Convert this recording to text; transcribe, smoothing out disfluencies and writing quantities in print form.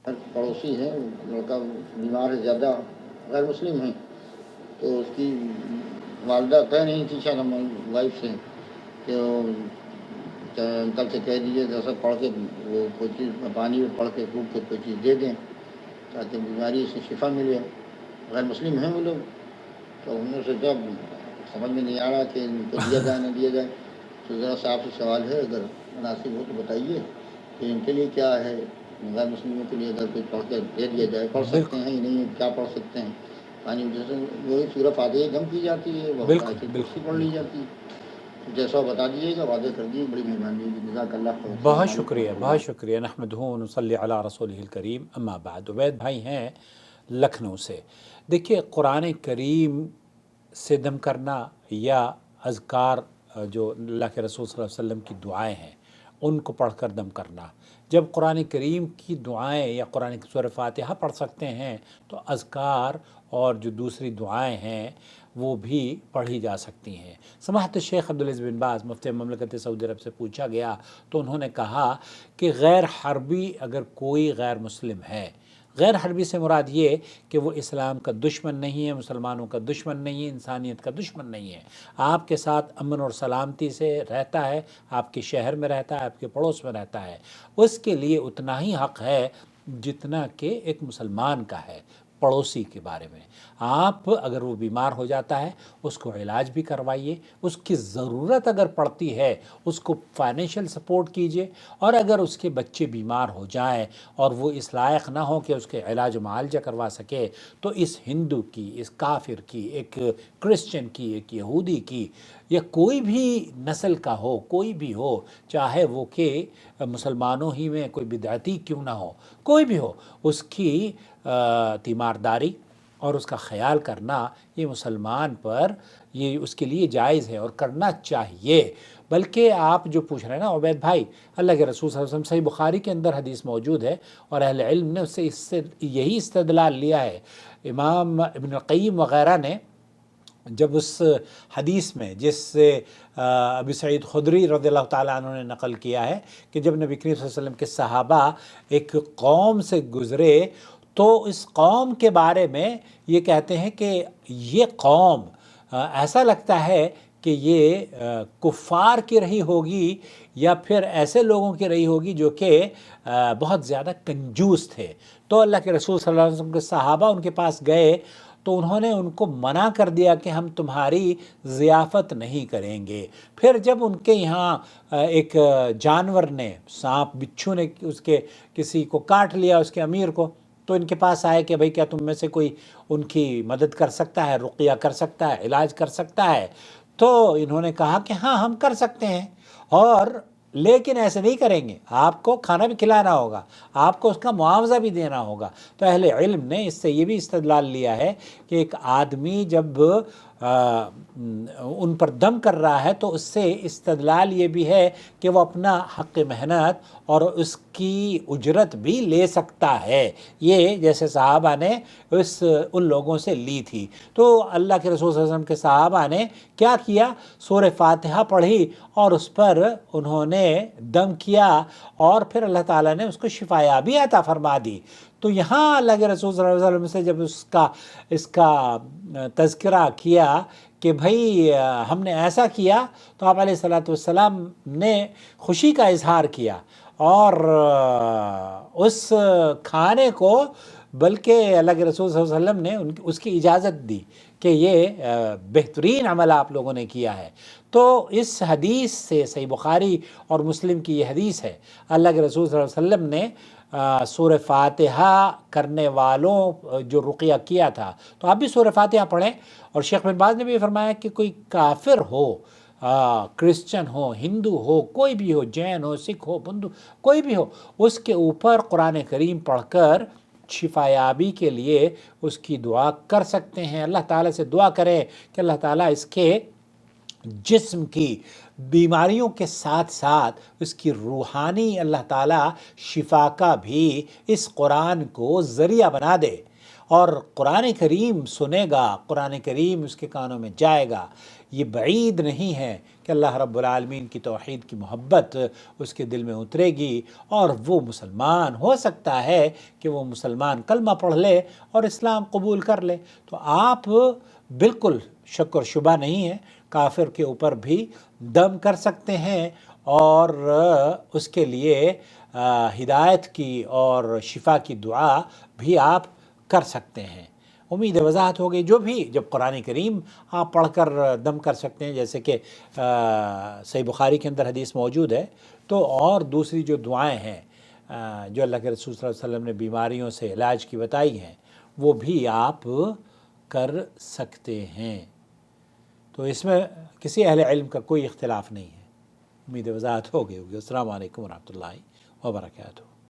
پڑوسی ہیں، لڑکا بیمار ہے، زیادہ غیر مسلم ہیں، تو اس کی والدہ کہہ نہیں تھی شاید ہماری وائف سے کہ وہ انکل سے کہہ دیجیے جیسا پڑھ کے وہ کوئی چیز پانی میں پڑھ کے ڈوب کے کوئی چیز دے دیں تاکہ بیماری سے شفا ملے. غیر مسلم ہیں وہ لوگ، تو انہوں نے سوچا سمجھ میں نہیں آ رہا کہ ان کو دیا جائے نہ دیا جائے، تو ذرا صاحب سے سوال ہے اگر مناسب ہو تو بتائیے کہ ان کے لیے کیا ہے، غیر مسلموں کے لیے اگر کوئی پڑھ کے دے دیا جائے، پڑھ سکتے بالکل ہیں یا نہیں، کیا پڑھ سکتے ہیں. پانی جیسے وہی سورہ فاتحہ گم کی جاتی ہے، وہ بالکل آیت کرسی بالکل پڑھ لی بالکل. جاتی ہے. جیسا بتا دیجیے گا، واضح کر دیجیے، بڑی مہربانی ہوگی. جزاک اللہ خیر. السلام بہت علیکم شکریہ، ورحمۃ بہت اللہ. شکریہ. نحمدہ و نصلی علی رسولہ الکریم، اما بعد. عبید بھائی ہیں لکھنؤ سے. دیکھیے، قرآن کریم سے دم کرنا یا اذکار جو اللہ کے رسول صلی اللہ علیہ وسلم کی دعائیں ہیں ان کو پڑھ کر دم کرنا، جب قرآن کریم کی دعائیں یا قرآن کی سورہ فاتحہ پڑھ سکتے ہیں تو اذکار اور جو دوسری دعائیں ہیں وہ بھی پڑھی جا سکتی ہیں. سماحت شیخ عبدالعزیز بن باز مفتی مملکت سعودی عرب سے پوچھا گیا تو انہوں نے کہا کہ غیر حربی اگر کوئی غیر مسلم ہے، غیر حربی سے مراد یہ کہ وہ اسلام کا دشمن نہیں ہے، مسلمانوں کا دشمن نہیں ہے، انسانیت کا دشمن نہیں ہے، آپ کے ساتھ امن اور سلامتی سے رہتا ہے، آپ کے شہر میں رہتا ہے، آپ کے پڑوس میں رہتا ہے، اس کے لیے اتنا ہی حق ہے جتنا کہ ایک مسلمان کا ہے پڑوسی کے بارے میں. آپ اگر وہ بیمار ہو جاتا ہے اس کو علاج بھی کروائیے، اس کی ضرورت اگر پڑتی ہے اس کو فائنینشیل سپورٹ کیجیے، اور اگر اس کے بچے بیمار ہو جائیں اور وہ اس لائق نہ ہو کہ اس کے علاج و معالجہ کروا سکے تو اس ہندو کی، اس کافر کی، ایک کرسچن کی، ایک یہودی کی، یا کوئی بھی نسل کا ہو، کوئی بھی ہو، چاہے وہ کہ مسلمانوں ہی میں کوئی بدعتی کیوں نہ ہو، کوئی بھی ہو، اس کی تیمارداری اور اس کا خیال کرنا یہ مسلمان پر یہ اس کے لیے جائز ہے اور کرنا چاہیے. بلکہ آپ جو پوچھ رہے ہیں نا عبید بھائی، اللہ کے رسول صلی اللہ علیہ وسلم صحیح بخاری کے اندر حدیث موجود ہے اور اہل علم نے اس سے یہی استدلال لیا ہے. امام ابن القیم وغیرہ نے جب اس حدیث میں جس سے ابی سعید خدری رضی اللہ تعالیٰ عنہ نے نقل کیا ہے کہ جب نبی کریم صلی اللہ علیہ وسلم کے صحابہ ایک قوم سے گزرے تو اس قوم کے بارے میں یہ کہتے ہیں کہ یہ قوم ایسا لگتا ہے کہ یہ کفار کی رہی ہوگی یا پھر ایسے لوگوں کی رہی ہوگی جو کہ بہت زیادہ کنجوس تھے. تو اللہ کے رسول صلی اللہ علیہ وسلم کے صحابہ ان کے پاس گئے تو انہوں نے ان کو منع کر دیا کہ ہم تمہاری ضیافت نہیں کریں گے. پھر جب ان کے یہاں ایک جانور نے، سانپ بچھو نے اس کے کسی کو کاٹ لیا، اس کے امیر کو، تو ان کے پاس آئے کہ بھئی کیا تم میں سے کوئی ان کی مدد کر سکتا ہے، رقیہ کر سکتا ہے، علاج کر سکتا ہے؟ تو انہوں نے کہا کہ ہاں ہم کر سکتے ہیں، اور لیکن ایسے نہیں کریں گے، آپ کو کھانا بھی کھلانا ہوگا، آپ کو اس کا معاوضہ بھی دینا ہوگا. تو اہل علم نے اس سے یہ بھی استدلال لیا ہے کہ ایک آدمی جب ان پر دم کر رہا ہے تو اس سے استدلال یہ بھی ہے کہ وہ اپنا حق محنت اور اس کی اجرت بھی لے سکتا ہے، یہ جیسے صحابہ نے ان لوگوں سے لی تھی. تو اللہ کے رسول صلی اللہ علیہ وسلم کے صحابہ نے کیا کیا؟ سورہ فاتحہ پڑھی اور اس پر انہوں نے دم کیا اور پھر اللہ تعالیٰ نے اس کو شفا یابی عطا فرما دی. تو یہاں اللہ کے رسول صلی اللہ علیہ وسلم سے جب اس کا تذکرہ کیا کہ بھئی ہم نے ایسا کیا، تو آپ علیہ الصلوۃ والسلام نے خوشی کا اظہار کیا اور اس کھانے کو، بلکہ اللہ کے رسول صلی اللہ علیہ وسلم نے اس کی اجازت دی کہ یہ بہترین عمل آپ لوگوں نے کیا ہے. تو اس حدیث سے، صحیح بخاری اور مسلم کی یہ حدیث ہے، اللہ کے رسول صلی اللہ علیہ وسلم نے سورہ فاتحہ کرنے والوں جو رقیہ کیا تھا، تو آپ بھی سورہ فاتحہ پڑھیں. اور شیخ بن باز نے بھی فرمایا کہ کوئی کافر ہو، کرسچن ہو، ہندو ہو، کوئی بھی ہو، جین ہو، سکھ ہو، بندو، کوئی بھی ہو، اس کے اوپر قرآن کریم پڑھ کر شفا یابی کے لیے اس کی دعا کر سکتے ہیں. اللہ تعالیٰ سے دعا کریں کہ اللہ تعالیٰ اس کے جسم کی بیماریوں کے ساتھ ساتھ اس کی روحانی اللہ تعالیٰ شفا کا بھی اس قرآن کو ذریعہ بنا دے، اور قرآن کریم سنے گا، قرآن کریم اس کے کانوں میں جائے گا. یہ بعید نہیں ہے کہ اللہ رب العالمین کی توحید کی محبت اس کے دل میں اترے گی اور وہ مسلمان ہو سکتا ہے کہ وہ مسلمان کلمہ پڑھ لے اور اسلام قبول کر لے۔ تو آپ بالکل شک اور شبہ نہیں ہے، کافر کے اوپر بھی دم کر سکتے ہیں اور اس کے لیے ہدایت کی اور شفا کی دعا بھی آپ کر سکتے ہیں۔ امید وضاحت ہو گئی۔ جو بھی جب قرآن کریم آپ پڑھ کر دم کر سکتے ہیں، جیسے کہ صحیح بخاری کے اندر حدیث موجود ہے، تو اور دوسری جو دعائیں ہیں جو اللہ کے رسول صلی اللہ علیہ وسلم نے بیماریوں سے علاج کی بتائی ہیں، وہ بھی آپ کر سکتے ہیں۔ تو اس میں کسی اہل علم کا کوئی اختلاف نہیں ہے۔ امید وضاحت ہو گئی ہوگی۔ السلام علیکم ورحمۃ اللہ وبرکاتہ۔